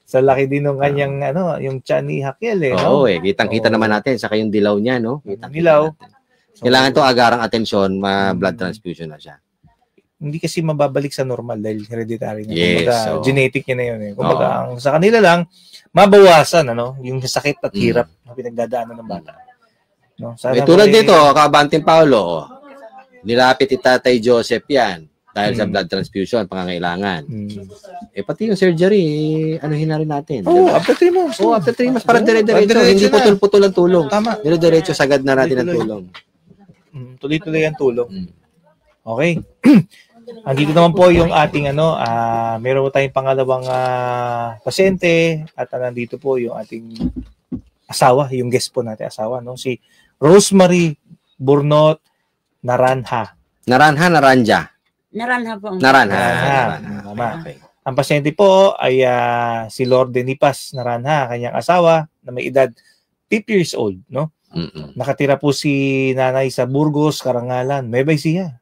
Sa laki din ng kanyang, ano, yung tiyan ni Hakiel, eh. Oo, kitang-kita naman natin. Saka yung dilaw niya, no? Dilaw. Kailangan to agarang atensyon, blood transfusion na siya. Hindi kasi mababalik sa normal dahil hereditary na. Yes, kumbaga, genetic niya na yun, eh. Kumbaga, ang sa kanila lang, mabawasan, ano, yung sakit at hirap na pinagdadaanan ng bata. No? Tulad dito, Kabanting Paulo, nilapit ni Tatay Joseph yan dahil sa blood transfusion, pangangailangan. Pati yung surgery, anuhin na rin natin. After 3 months. After 3 months, parang dire-diretso. Hindi putol-putol ang tulong. Tama. Dire-diretso, sagad na natin ang tulong. Tuloy-tuloy ang tulong. Okay. Andito naman po yung ating meron po tayong pangalawang pasyente at nandito po yung ating asawa, yung guest po natin asawa, no? Si Rosemary Burnot Naranja. Naranja po. Naranja. Okay. Ang pasyente po ay si Lorde Nipas Naranja, kanyang asawa na may edad 50 years old, no? Nakatira po si nanay sa Burgos, Karangalan, Nueva Ecija.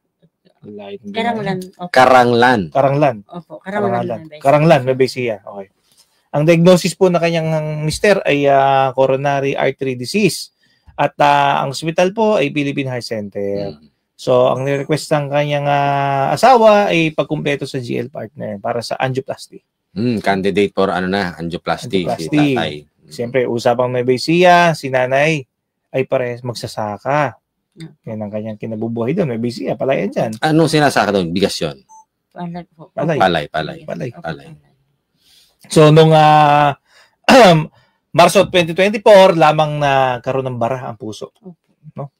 Karanglan. Opo, Karanglan, Nueva Ecija. Okay. Ang diagnosis po na kanyang mister ay coronary artery disease. At ang hospital po ay Philippine Heart Center. So, ang request ng kanyang asawa ay pagkumpleto sa GL partner para sa angioplasty. Candidate for angioplasty. Si tatay. Siyempre, usapang Nueva Ecija, si nanay ay parehas magsasaka. Yan ang kanyang kinabubuhay doon. Nueva Ecija, palayan dyan. Anong sinasaka doon? Bigas yun? Palay po. Palay. So, nung Marso 2024, lamang na karoon ng bara ang puso. No?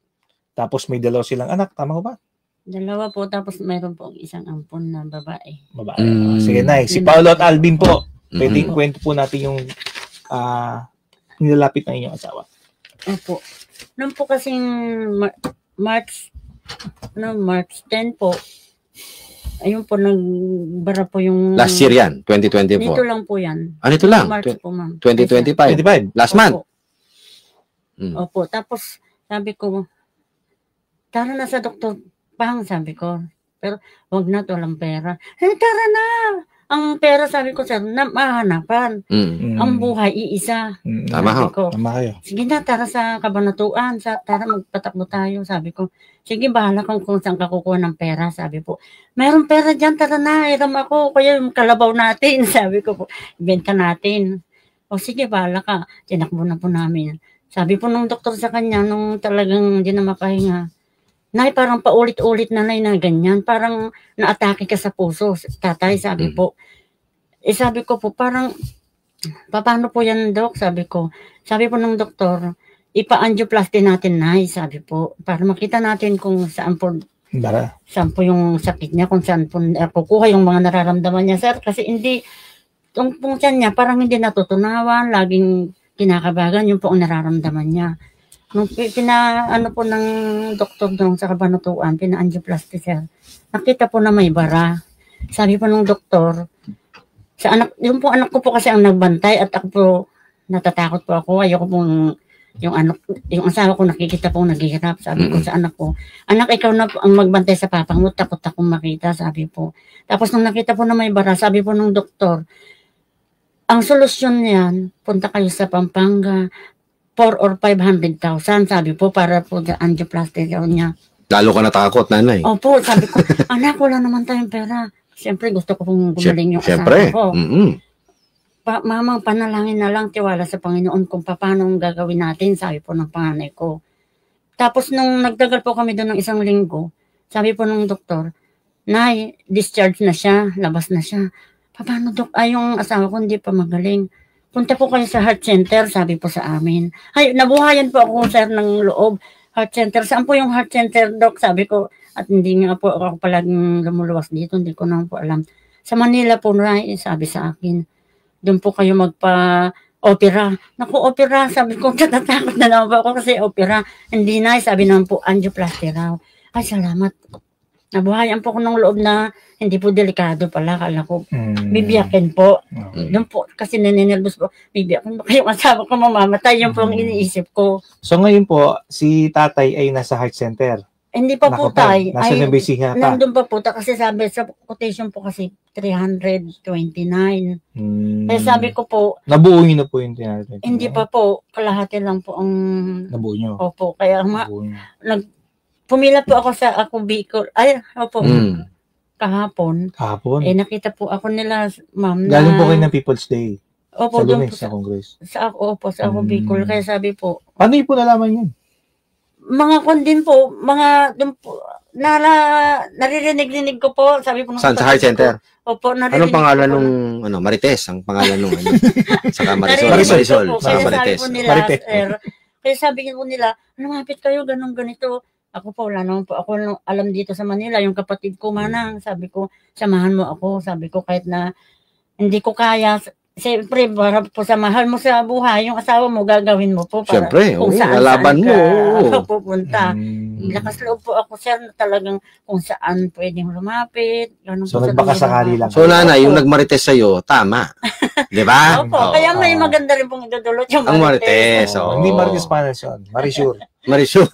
Tapos may dalawa silang anak. Tama ko ba? Dalawa po. Tapos mayroon po isang ampon na babae. Sige, nice. Si Paolo at Alvin po. Pwedeng kwento po natin yung nilalapit ng inyong asawa. Opo. Noon po kasing March 10 po, ayun po, nagbara po yung... Last year yan, 2024. Dito lang po yan. Ito lang? March po, ma'am. 2025? Last month? Opo. Tapos, sabi ko, tara na sa doktor, sabi ko. Pero, wag na, walang pera. Tara na! Ang pera, sabi ko, sir, mahanapan. Ang buhay, iisa. Tama ko. Tama kayo. Sige na, tara sa kabanatuan. Tara, magpatakbo tayo, sabi ko. Sige, bahala kung saan ka kukuha ng pera, sabi po. Mayroong pera dyan, tara na, iram ako. Kaya yung kalabaw natin, sabi ko po. Ibenta natin. O sige, bahala ka. Tinakbo na po namin. Sabi po nung doktor sa kanya, nung talagang hindi na makahinga, Nay, parang paulit-ulit na ganyan. Parang naatake ka sa puso, tatay, sabi po. Sabi ko po, parang, paano po yan, Dok? Sabi ko. Sabi po ng doktor, ipa-angioplasty natin, Nay, sabi po. Para makita natin kung saan po yung sakit niya, kung saan po kukuha yung mga nararamdaman niya, sir. Kasi hindi, yung tiyan niya, parang hindi natutunawan, laging kinakabagan, yung po ang nararamdaman niya. Nung ano po ng doktor doon sa kabanatuan, pina-angioplasty, sir. Nakita po na may bara. Sabi po ng doktor, yung po anak ko po kasi ang nagbantay at ako po, natatakot po ako. Ayoko pong, yung asawa ko nakikita po naghihirap. Sabi ko sa anak ko, anak, ikaw na ang magbantay sa papang mo, takot akong makita, sabi po. Tapos nung nakita po na may bara, sabi po ng doktor, ang solusyon niyan, punta kayo sa Pampanga, 4 or 500,000, sabi po, para po sa angioplasty niya. Lalo ka natakot, nanay. Opo, sabi ko, anak, wala naman tayong pera. Siyempre, gusto ko pong gumaling yung asawa ko. Mamang, panalangin na lang, tiwala sa Panginoon kung paano gagawin natin, sabi po ng panganay ko. Tapos, nung nagtagal po kami doon ng 1 linggo, sabi po ng doktor, Nay, discharge na siya, labas na siya. Paano, Dok? Yung asawa ko hindi pa magaling. Punta po kayo sa heart center, sabi po sa amin. Ay, nabuhayan po ako, sir, ng loob. Heart center. Saan po yung heart center, Doc? Sabi ko, at hindi nga po ako palaging lumuluwas dito. Hindi ko naman po alam. Sa Manila po, sabi sa akin, doon po kayo magpa-opera. Naku, opera. Sabi ko, natatakot na naman po ako kasi opera. Hindi na, sabi naman po, angioplasty raw. Ay, salamat. Nabuhayan po ko ng loob na hindi po delikado pala. Kala ko, bibiyakin po. Doon po, kasi naninilbos po, bibiyakin po kayong asawa ko mamamatay. Yun po ang iniisip ko. So ngayon po, si tatay ay nasa heart center. Hindi pa po Nakapal. tayo. Nasa Nuevo Ecija pa. Nandun pa po kasi sabi sa quotation po kasi 329. Kaya sabi ko po, Nabuo nyo na po yung tinatawag. hindi pa po, kalahati lang po ang Nabuo nyo. opo. Kaya Nabuo nyo. pumila po ako sa Ako Bicol. Ay, opo, kahapon. Kahapon. Nakita po ako nila, ma'am, Galing po kayo ng People's Day. opo, Sa doon Lunes, po sa Congress. sa Ako Bicol. Kaya sabi po, Paano yung po nalaman yun? mga kondin po, mga doon po, naririnig-rinig ko po, sabi po ng Saan? Sa Heart Center? Opo, Anong naririnig pangalan ko po nung, Marites? Ang pangalan nung, saka Naririnig Marisol. ko po, Saka kaya sabi Marites. po nila, Marites. sir, kaya sabi po nila, lumapit kayo, ganito. Ako po, wala naman po ako alam dito sa Manila, yung kapatid ko manang, sabi ko, samahan mo ako, sabi ko, kahit na hindi ko kaya, siyempre, para po sa mahal mo sa buhay, yung asawa mo, gagawin mo po. Para Siyempre, kung oo, saan lalaban mo, oo. ka pupunta. Mm. Lakas loob po ako, sir, na talagang kung saan pwedeng lumapit. Ganun So, po sa nagbakasakali lang. So, Nana, Opo. yung nagmarites sa'yo, tama. Di ba? Opo, Oo. kaya may maganda rin pong idudulot yung Ang Marites, Oo. oo. Hindi Marites Spanish yun. Marisure. Marisol.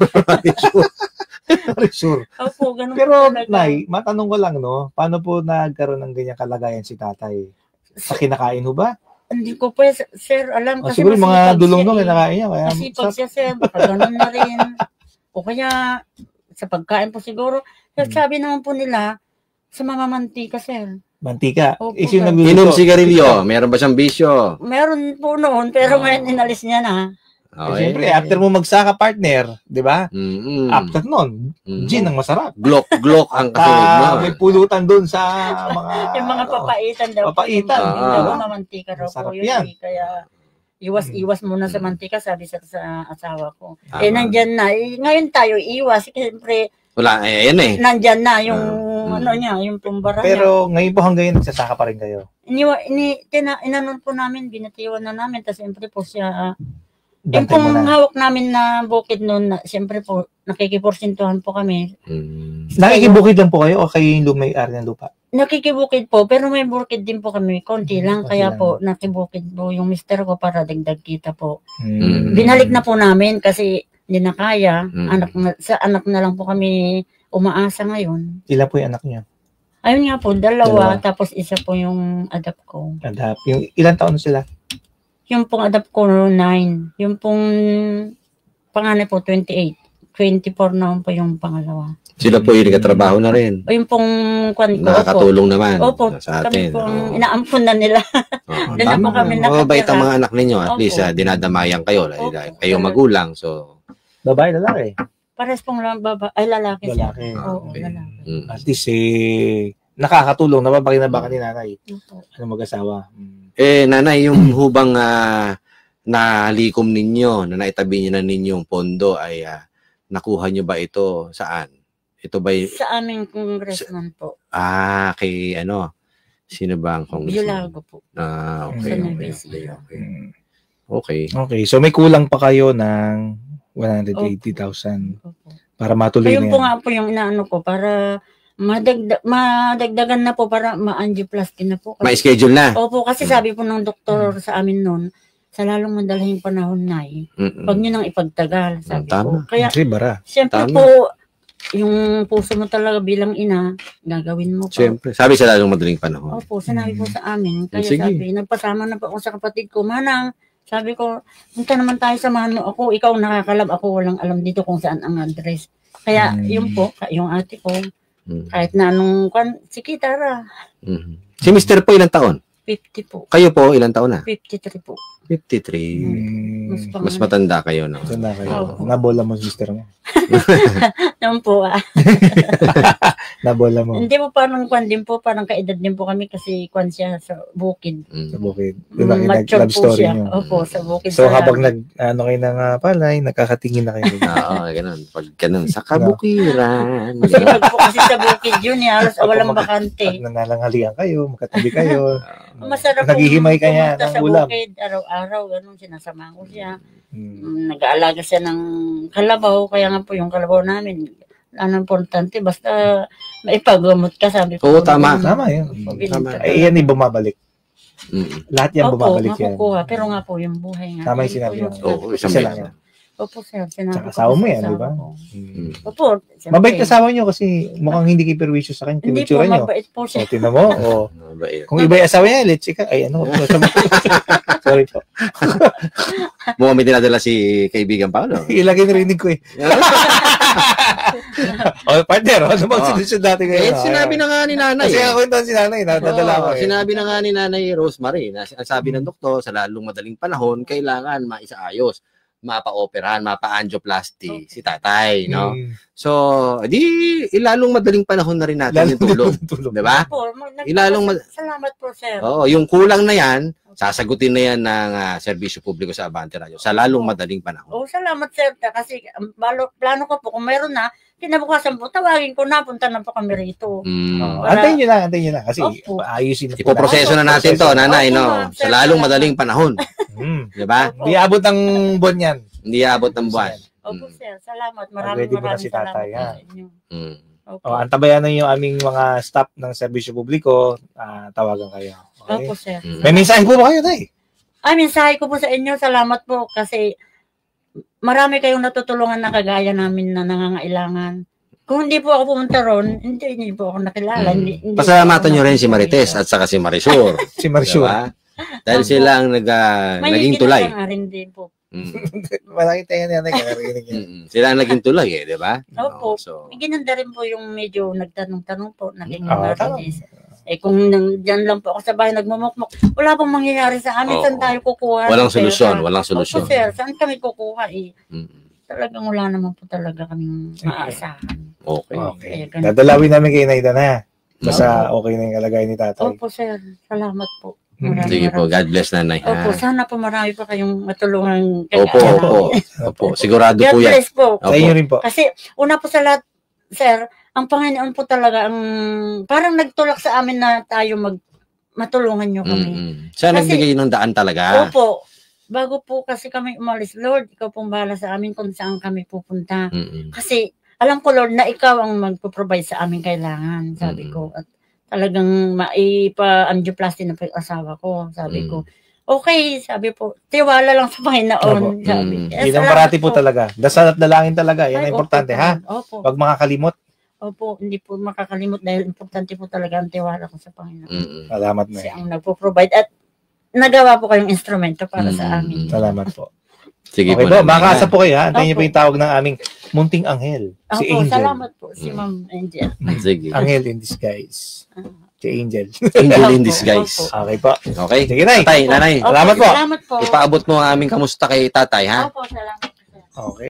Marisure. Opo, ganun po Pero, talaga. Nay, matanong ko lang, no? Paano po nagkaroon ng ganyang kalagayan si tatay? Sa kinakain ho ba? Hindi ko po, sir, alam O, kasi siguro yung mga masipag dulong siya nung eh. kinakain niya. Kaya, Masipag siya, sir. Baka ganun na rin. O kaya, sa pagkain po siguro. Sir, sabi naman po nila, sa mamamantika, sir. mantika. Opo, Is yung sir. nagluluto. Inom sigarilyo. Meron ba siyang bisyo? Meron po noon, pero ngayon inalis niya na. Okay. Siyempre, after mo magsaka partner, di ba? Mm-mm. After nun, gin ang masarap. Glock ang kasunod mo. May pulutan doon sa mga... Yung mga papaitan daw. Papaitan, Yung ah. daw mamantika raw Masarap po yun. yan. Kaya, iwas muna sa mantika, sabi sa asawa ko. Tama. Nandyan na. Ngayon tayo, iwas. Siyempre, Wala, ayan eh. nandyan na yung, Ah. niya, yung tumbara niya. Pero ngayon po hanggang yun, nagsasaka pa rin kayo. Inanon po namin, binatiwan na namin. Tapos siyempre po siya, yung Bantay mo pong na. hawak namin na bukid noon, siyempre po, nakikiporsintuhan po kami. Nakikibukid lang po kayo o kayo yung lumay-ari ng lupa? Nakikibukid po, pero may bukid din po kami, konti lang. Konti Kaya lang. po, nakibukid po yung mister ko para dagdag kita po. Mm. Binalik na po namin kasi hindi na kaya. Mm. Sa anak na lang po kami umaasa ngayon. Ilan po yung anak niyo? Ayun nga po, Dalawa. tapos isa po yung adapt ko. Adapt. Yung ilan taon na sila? Yung pong adapt ko, 9. Yung pong panganay po, 28. 24 naman po yung pangalawa. Sila po yung nagkatrabaho na rin. O yung pong kwan ko, Nakakatulong naman Opo, sa kami atin. pong inaampun na nila. Oo. Doon na po kami nakatira. Mababait ang mga anak ninyo. At Opo. least dinadamayan kayo. Opo. Kayong magulang. So, Babae, lalaki? Pares pong lalaki siya. Lalaki. Oo, Okay. lalaki. At least, nakakatulong. Napapakinabangan ni nanay. Opo. Ano mag-asawa? nanay, yung hubang nalikom ninyo, na naitabi niyo na ninyong pondo ay nakuha niyo ba ito saan? Ito ba Sa aming congressman po. kay sino ba ang congressman? Biolago po. Okay, Sa okay, Nueva okay, Ecija. okay. Okay. Okay, so may kulang pa kayo ng 180,000 Opo. para matuloy Ayun na po yan. nga po yung inaano ko para madagdagan na po para ma-angioplasty na po. Ma-schedule na. Opo, kasi sabi po ng doktor sa amin noon, sa lalong madalahing panahon na Mm-mm. huwag nyo nang ipagtagal, sabi Tama. ko. Kaya, Kasi bara. siyempre Tama. po, yung puso mo talaga bilang ina, gagawin mo po. Siyempre. Sabi sa lalong madaling panahon. Opo, sinabi po sa amin. Kaya Sige. sabi, nagpasama na po ako sa kapatid ko, Manang, sabi ko, punta naman tayo, samahan mo ako, ikaw nakakalab, ako walang alam dito kung saan ang address. Kaya, yun po, yung ate ko, kahit na anong, sige, tara, Si Mr. po ilang taon? 50 po, Kayo po ilang taon na? 53 po. 53. Mas Mas matanda kayo, no? Ito na kayo. Oo. Nabola mo, sister mo. Yan po, Nabola mo. Hindi po parang kwan din po, parang kaedad din po kami kasi kwan siya sa bukid. Sa bukid. Diba, Mature nag-love po story siya. nyo. Opo, sa bukid. So, sa habang langit. kayo ng palay, nagkakatingin na kayo. Oo, ganun. Pag ganun, sa kabukiran. Masipag po kasi sa bukid yun, halos walang bakante. Pag nananghalian kayo, magkatabi kayo. Masarap po Naghihimay ka niya pumunta ng sa ulam. bukid, araw-araw, ganun, sinasama ko siya. Hmm. Nag-aalaga siya ng kalabaw, kaya nga po yung kalabaw namin, ano importante, basta maipagamot ka, sabi ko. Oo, tama. Tama yun. Tama. Ay, yan yung bumabalik. Mm. Lahat yan Opo, bumabalik yan. makukuha, pero nga po yung buhay nga. Tama yung sinabi Yun mo. po Oo, isang Isa beses lang na. yan. Opo, sir. Sinabi Tsaka ko asawa mo sa yan, di ba? asawa ko. Mm. Opo. siyempre. Mabait na asawa nyo kasi mukhang hindi kayo perwisyo sa kanya. Hindi po, Tinitsura nyo. mabait po siya. O, tinan mo. O, Mabait. kung iba yung asawa niya, let's see ka. Ay, ano. Sorry po. Mukhang may dinadala si kaibigan Paolo. Ilagay narinig ko eh. O, partner, ano bang solusyon dati ngayon? Sinabi na nga ni nanay. Kasi ako ito si nanay, nadadala ko eh. Sinabi na nga ni nanay Rosemary na ang sabi ng doktor, sa lalong madaling panahon, kailangan maisaayos, mapa-operahan, mapa-angioplasty si tatay, no? So, ilalong madaling panahon na rin natin yung tulong. Di ba? Opo, salamat po, sir. Oo, yung kulang na yan, sasagutin na yan ng serbisyo publiko sa Abante Radio sa lalong madaling panahon. Oh, salamat, sir. Kasi plano ko po, kung meron na, kinabukasan po, tawagin ko na, punta na po kami rito. Antayin nyo na. Kasi Opo. ayusin na po. Ipoproseso na natin to, nanay, no? Sa lalong madaling panahon. Di ba? Hindi abot ng buwan yan. Hindi abot ng buwan. Opo, sir. Salamat. Ready mo na Maraming si salamat tatay, po ha? sa inyo. Opo. O, antabayan na yung aming mga staff ng serbisyo publiko. Tawagan kayo. Okay? Opo, sir. May mensahe po ba kayo, tay? Ay, mensahe ko po sa inyo. Salamat po kasi marami kayong natutulungan na kagaya namin na nangangailangan. Kung hindi po ako pumunta ron, hindi po ako nakilala. Hindi Pasalamatan nyo rin si Marites at saka si Marisur. Si Marisur. Diba? Dahil sila ang naging tulay. May rin din po. Malaki tayo na yan. Nakakarinig yan. Sila ang naging tulay eh, di ba? Opo. So, Ginanda rin po yung medyo nagtanong-tanong po. Naging tama. kung dyan lang po ako sa bahay nagmumukmuk, wala pong mangyayari sa amin. Saan tayo kukuha? Walang ng pera? solusyon, walang solusyon. Opo, sir. Saan kami kukuha? Talagang wala naman po talaga kaming maaasahan. Okay. Dadalawin namin kay Naida na. Basta okay na yung kalagayan ni tatay. Opo, sir. Salamat po. Sige po, God bless nanay. Opo, sana po marami pa kayong matulungan. Opo. Sigurado God po yan. bless po. Sa inyo rin po. Kasi una po sa lahat, sir, ang Panginoon po talaga ang parang nagtulak sa amin na tayo matulungan nyo kami. Siya nagbigay ng daan talaga. Opo. Bago po kasi kami umalis, Lord, ikaw pong bahala sa amin kung saan kami pupunta. Kasi alam ko, Lord, na ikaw ang magpo-provide sa aming kailangan, sabi ko. At talagang maipa-angioplasty na po yung asawa ko, sabi ko. Okay, sabi po, tiwala lang sa Panginoon, sabi. Hindi nang parati po talaga. Dasal at dalangin talaga. Yan ang importante, ha? Opo. Huwag makakalimot. Opo, hindi po makakalimot dahil importante po talaga ang tiwala ko sa Panginoon. Salamat na. Siya ang nagpo-provide at nagawa po kayong instrumento para sa amin. Salamat po. Sige okay po, makakaasa po kayo, ha? Antayin niyo po yung tawag ng aming munting anghel. Si Opo, Angel. salamat po. Si Ma'am Angel. Sige. Anghel in disguise. Si Angel. Angel in disguise. Okay po. Okay. Sige, Nay. Tatay, nanay. Opo, Salamat po. Salamat po. Ipaabot mo ang aming kamusta kay tatay, ha? Opo, salamat po. Okay.